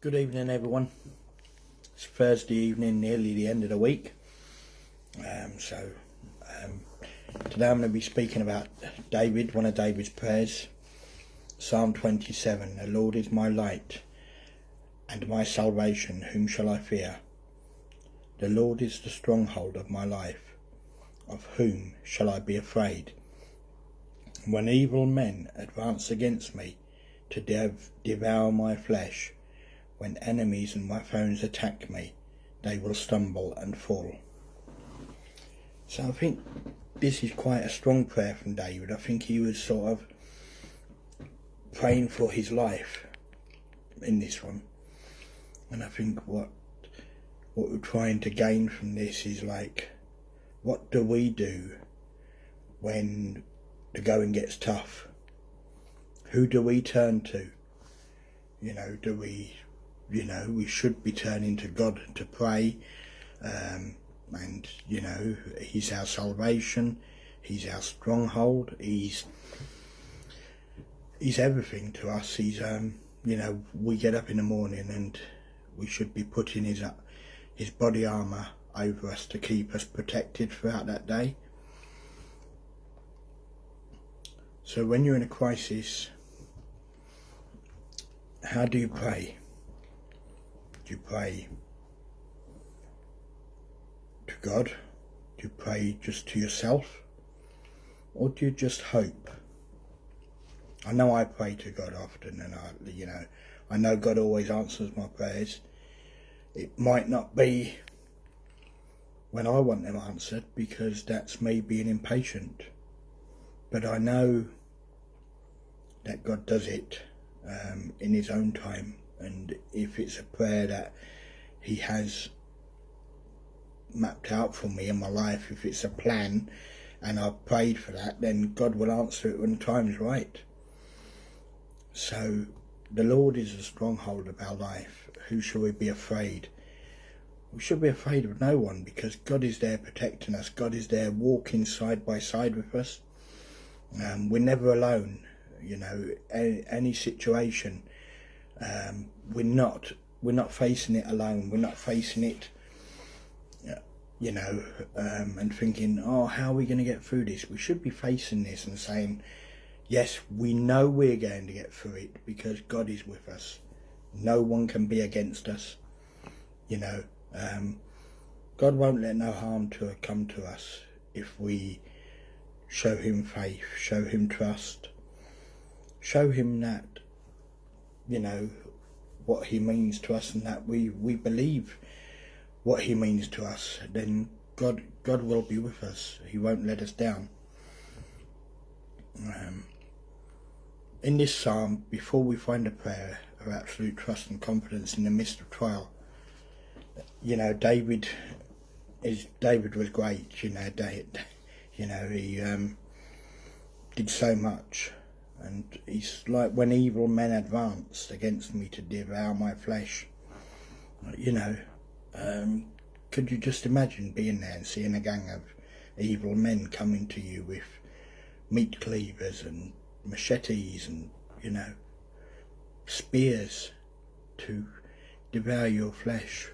Good evening, everyone. It's Thursday evening, nearly the end of the week. Today I'm going to be speaking about David, one of David's prayers. Psalm 27, the Lord is my light and my salvation, whom shall I fear? The Lord is the stronghold of my life, of whom shall I be afraid? When evil men advance against me to devour my flesh, when enemies and my foes attack me, they will stumble and fall. So I think this is quite a strong prayer from David. I think he was sort of praying for his life in this one. And I think what we're trying to gain from this is, like, what do we do when the going gets tough? Who do we turn to? We should be turning to God to pray, and He's our salvation, He's our stronghold, He's everything to us. He's we get up in the morning and we should be putting His body armour over us to keep us protected throughout that day. So when you're in a crisis, how do you pray? Do you pray to God? Do you pray just to yourself? Or do you just hope? I know I pray to God often, and I know God always answers my prayers. It might not be when I want them answered, because that's me being impatient. But I know that God does it in His own time. And if it's a prayer that He has mapped out for me in my life, if it's a plan and I've prayed for that, then God will answer it when the time's right. So the Lord is the stronghold of our life. Who shall we be afraid? We should be afraid of no one, because God is there protecting us. God is there walking side by side with us. We're never alone. Any situation, we're not facing it alone. We're not facing it, and thinking, oh, how are we going to get through this? We should be facing this and saying, yes, we know we're going to get through it because God is with us. No one can be against us. God won't let no harm to come to us if we show Him faith, show Him trust, show Him that, what He means to us, and that we believe what He means to us. Then God will be with us. He won't let us down. In this psalm, before we find a prayer of absolute trust and confidence in the midst of trial, David was great. He did so much. And he's like, when evil men advanced against me to devour my flesh. Could you just imagine being there and seeing a gang of evil men coming to you with meat cleavers and machetes and, spears to devour your flesh?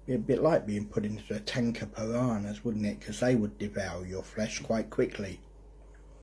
It'd be a bit like being put into a tank of piranhas, wouldn't it? Because they would devour your flesh quite quickly.